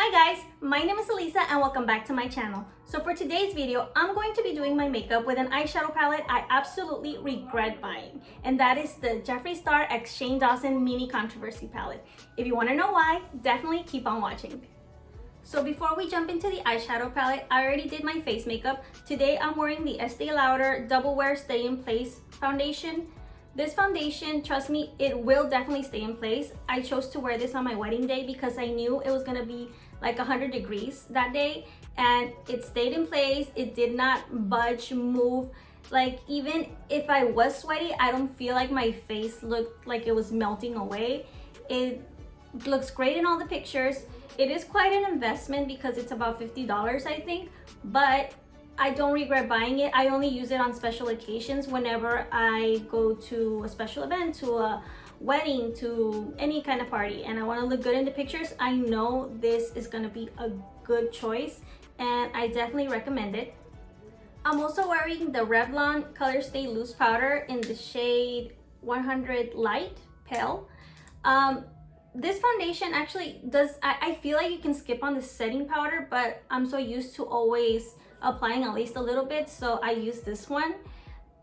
Hi guys, my name is Elisa and welcome back to my channel. So for today's video, I'm going to be doing my makeup with an eyeshadow palette I absolutely regret buying. And that is the Jeffree Star x Shane Dawson Mini Controversy palette. If you want to know why, definitely keep on watching. So before we jump into the eyeshadow palette, I already did my face makeup. Today I'm wearing the Estee Lauder Double Wear Stay in Place foundation. This foundation, trust me, it will definitely stay in place. I chose to wear this on my wedding day because I knew it was gonna be like 100 degrees that day, and it stayed in place. It did not budge, move. Like even if I was sweaty, I don't feel like my face looked like it was melting away. It looks great in all the pictures. It is quite an investment because it's about $50, I think, but I don't regret buying it. I only use it on special occasions whenever I go to a special event, to a wedding, to any kind of party, and I want to look good in the pictures. I know this is going to be a good choice and I definitely recommend it. I'm also wearing the Revlon Colorstay Loose Powder in the shade 100 Light Pale. This foundation actually does, I feel like you can skip on the setting powder, but I'm so used to always applying at least a little bit, so I use this one.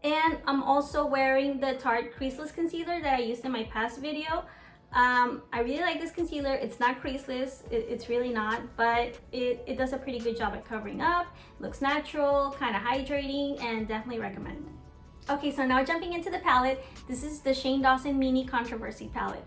And I'm also wearing the Tarte Creaseless concealer that I used in my past video. I really like this concealer. It's not creaseless, it's really not, but it does a pretty good job at covering up. Looks natural, kind of hydrating, and definitely recommend. Okay, so now jumping into the palette. This is the Shane Dawson Mini Controversy palette.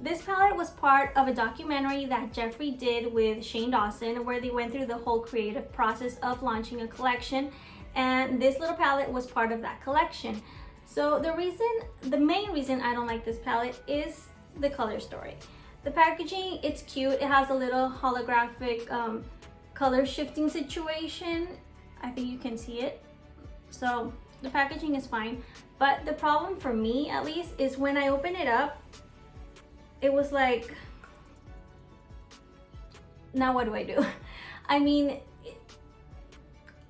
This palette was part of a documentary that Jeffree did with Shane Dawson, where they went through the whole creative process of launching a collection, and this little palette was part of that collection. So the main reason I don't like this palette is the color story. The packaging, it's cute. It has a little holographic color shifting situation. I think you can see it. So the packaging is fine, but the problem for me, at least, is when I open it up, it was like, now what do I do? I mean,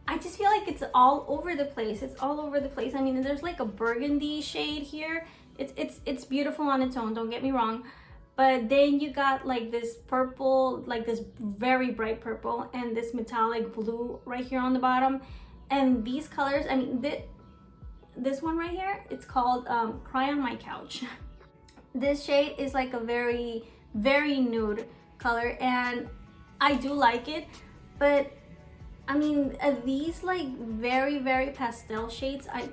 I just feel like it's all over the place. It's all over the place. I mean, there's like a burgundy shade here. It's beautiful on its own, don't get me wrong. But then you got like this purple, like this very bright purple, and this metallic blue right here on the bottom. And these colors, I mean, this one right here, it's called Cry on My Couch. This shade is like a very, very nude color, and I do like it, but I mean, these like very, very pastel shades, I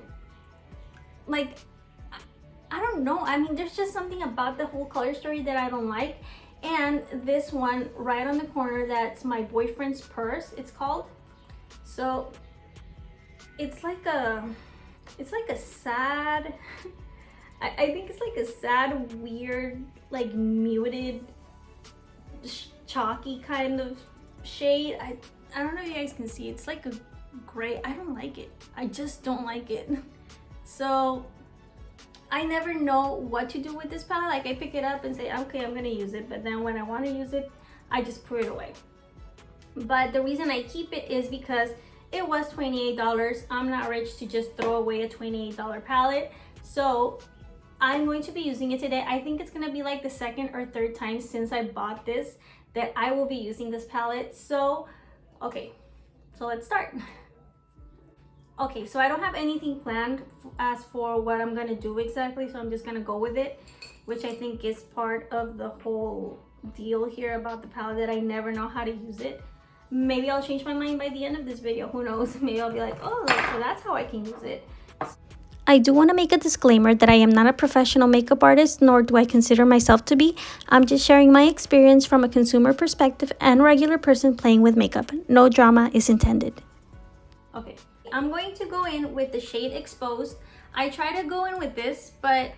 don't know. I mean, there's just something about the whole color story that I don't like. And this one right on the corner, that's My Boyfriend's Purse, it's called. So it's like a sad, I think it's like a sad, weird, like muted, chalky kind of shade. I don't know if you guys can see. It's like a gray. I don't like it. I just don't like it. So I never know what to do with this palette. Like, I pick it up and say, okay, I'm gonna use it, but then when I want to use it, I just put it away. But the reason I keep it is because it was $28. I'm not rich to just throw away a $28 palette. So I'm going to be using it today. I think it's gonna be like the second or third time since I bought this that I will be using this palette. So okay, so let's start. Okay, so I don't have anything planned as for what I'm gonna do exactly, so I'm just gonna go with it, which I think is part of the whole deal here about the palette, that I never know how to use it. Maybe I'll change my mind by the end of this video, who knows? Maybe I'll be like, oh, so that's how I can use it. I do want to make a disclaimer that I am not a professional makeup artist, nor do I consider myself to be. I'm just sharing my experience from a consumer perspective and regular person playing with makeup. No drama is intended. Okay, I'm going to go in with the shade Exposed. I try to go in with this, but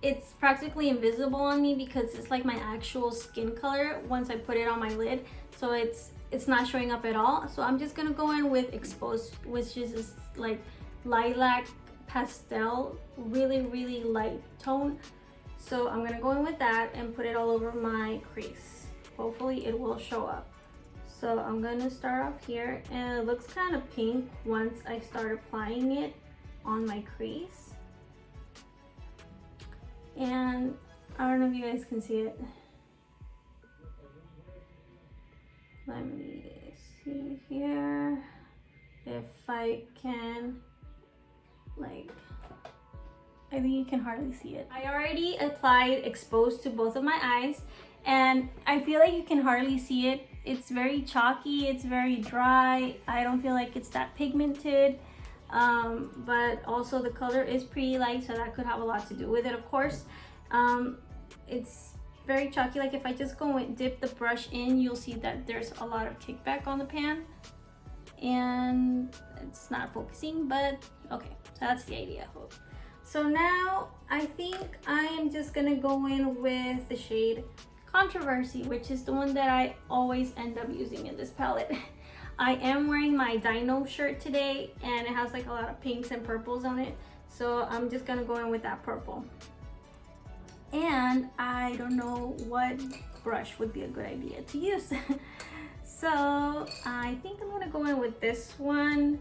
it's practically invisible on me because it's like my actual skin color once I put it on my lid. So it's not showing up at all. So I'm just gonna go in with Exposed, which is this like lilac pastel, really, really light tone. So I'm gonna go in with that and put it all over my crease. Hopefully it will show up. So I'm gonna start off here, and it looks kind of pink once I start applying it on my crease. And I don't know if you guys can see it. Let me see here if I can, like, I think you can hardly see it. I already applied exposed to both of my eyes, and I feel like you can hardly see it. It's very chalky, it's very dry. I don't feel like it's that pigmented, but also the color is pretty light, so that could have a lot to do with it, of course. It's very chalky. Like if I just go and dip the brush in, you'll see that there's a lot of kickback on the pan, and it's not focusing, but okay, so that's the idea. So now I think I am just gonna go in with the shade Controversy, which is the one that I always end up using in this palette. I am wearing my Dino shirt today, and it has like a lot of pinks and purples on it, so I'm just gonna go in with that purple. And I don't know what brush would be a good idea to use. So I think I'm gonna go in with this one.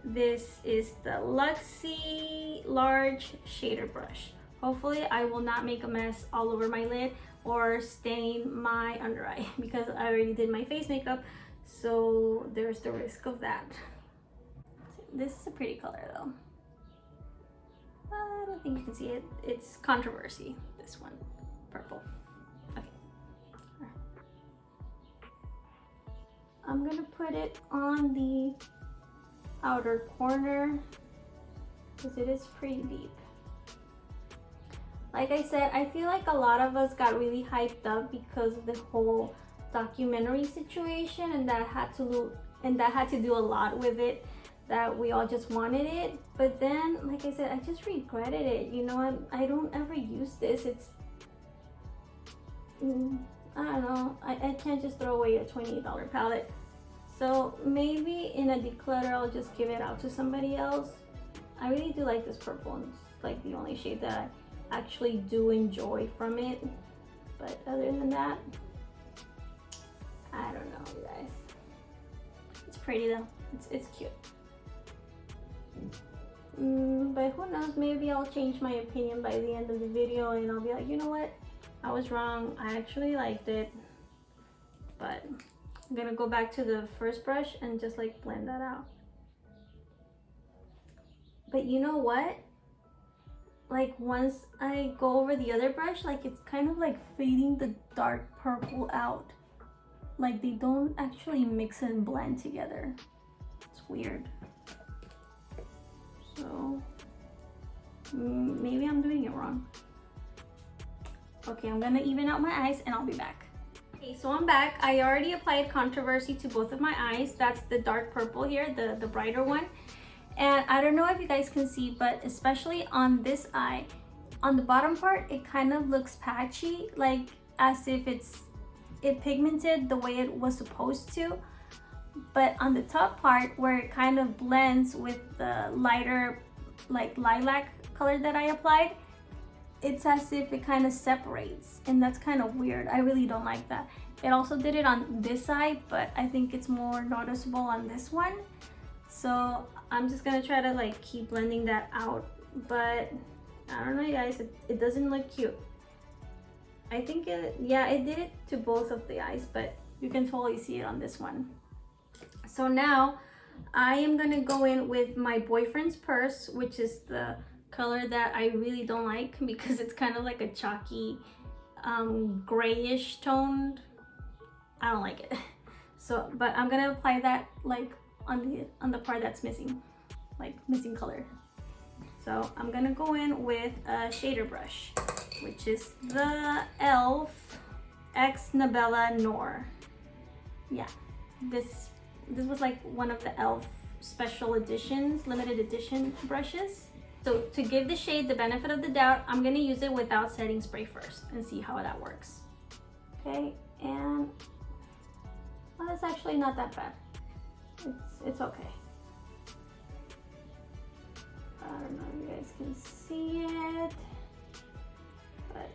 This is the Luxie large shader brush. Hopefully I will not make a mess all over my lid or stain my under eye, because I already did my face makeup, so there's the risk of that. This is a pretty color though. I don't think you can see it. It's Controversy, this one, purple. Okay. I'm gonna put it on the outer corner because it is pretty deep. Like I said, I feel like a lot of us got really hyped up because of the whole documentary situation, and that had to do a lot with it, that we all just wanted it. But then, like I said, I just regretted it. You know, I don't ever use this. It's I don't know, I can't just throw away a $28 palette. So maybe in a declutter I'll just give it out to somebody else. I really do like this purple, and it's like the only shade that I actually do enjoy from it. But other than that, I don't know, you guys. It's pretty though. It's cute. But who knows, maybe I'll change my opinion by the end of the video, and I'll be like, you know what, I was wrong, I actually liked it. But I'm gonna go back to the first brush and just like blend that out. But you know what, like once I go over the other brush, like it's kind of like fading the dark purple out. Like they don't actually mix and blend together. It's weird. So maybe I'm doing it wrong. Okay, I'm gonna even out my eyes and I'll be back. Okay, so I'm back. I already applied Controversy to both of my eyes. That's the dark purple here, the brighter one. And I don't know if you guys can see, but especially on this eye, on the bottom part, it kind of looks patchy, like as if it pigmented the way it was supposed to. But on the top part, where it kind of blends with the lighter, like lilac color that I applied, it's as if it kind of separates, and that's kind of weird. I really don't like that. It also did it on this side, but I think it's more noticeable on this one. So I'm just gonna try to like keep blending that out, but I don't know, you guys, it doesn't look cute. I think it did it to both of the eyes, but you can totally see it on this one. So now I am gonna go in with my boyfriend's purse, which is the color that I really don't like because it's kind of like a chalky grayish toned. I don't like it. So, but I'm gonna apply that like on the part that's missing, like missing color. So I'm gonna go in with a shader brush, which is the e.l.f. X Nabella Noir. Yeah, this was like one of the e.l.f. special editions, limited edition brushes. So to give the shade the benefit of the doubt, I'm gonna use it without setting spray first and see how that works. Okay, and well, it's actually not that bad. It's okay. I don't know if you guys can see it, but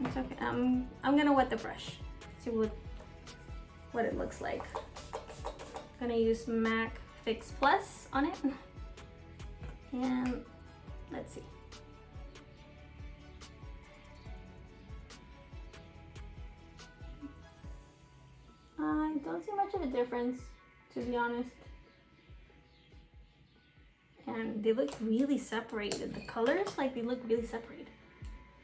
it's okay. I'm gonna wet the brush, see what it looks like. I'm gonna use MAC Fix Plus on it, and let's see. don't see much of a difference, to be honest. And they look really separated. The colors, like, they look really separated.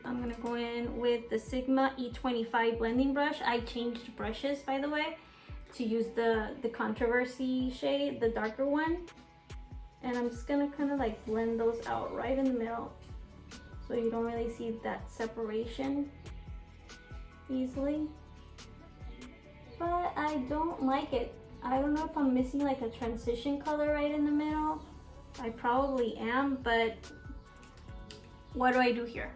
I'm gonna go in with the Sigma E25 blending brush. I changed brushes, by the way, to use the Controversy shade, the darker one. And I'm just gonna kind of like blend those out right in the middle, so you don't really see that separation easily. But I don't like it. I don't know if I'm missing like a transition color right in the middle. I probably am, but what do I do here?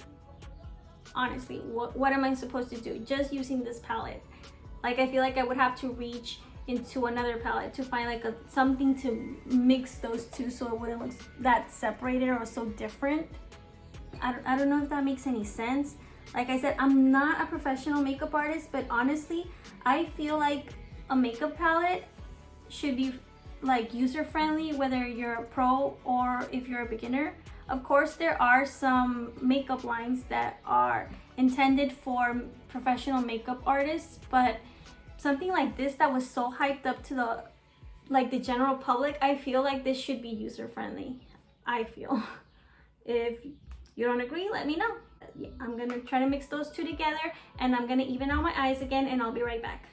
Honestly, what am I supposed to do just using this palette? Like, I feel like I would have to reach into another palette to find like something to mix those two so it wouldn't look that separated or so different. I don't know if that makes any sense. Like I said, I'm not a professional makeup artist, but honestly, I feel like a makeup palette should be like user-friendly, whether you're a pro or if you're a beginner. Of course, there are some makeup lines that are intended for professional makeup artists, but something like this that was so hyped up to the general public, I feel like this should be user-friendly. I feel. If you don't agree, let me know. Yeah, I'm gonna try to mix those two together, and I'm gonna even out my eyes again, and I'll be right back.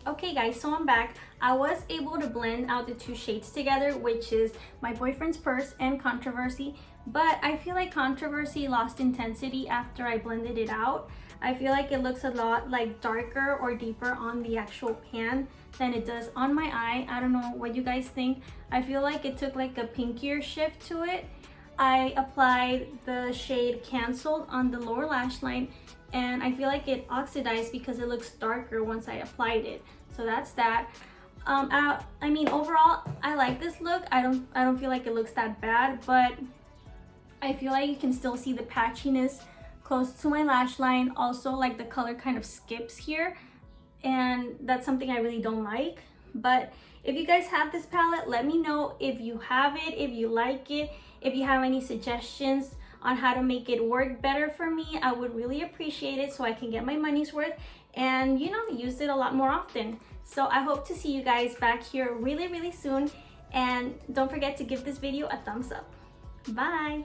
Okay guys, so I'm back. I was able to blend out the two shades together, which is My Boyfriend's Purse and Controversy, but I feel like Controversy lost intensity after I blended it out. I feel like it looks a lot like darker or deeper on the actual pan than it does on my eye. I don't know what you guys think. I feel like it took like a pinkier shift to it. I applied the shade Canceled on the lower lash line, and I feel like it oxidized because it looks darker once I applied it. So that's that. I mean, overall, I like this look. I don't feel like it looks that bad, but I feel like you can still see the patchiness close to my lash line. Also, like, the color kind of skips here, and that's something I really don't like. But if you guys have this palette, let me know if you have it, if you like it, if you have any suggestions on how to make it work better for me. I would really appreciate it so I can get my money's worth and, you know, use it a lot more often. So I hope to see you guys back here really, really soon. And don't forget to give this video a thumbs up. Bye.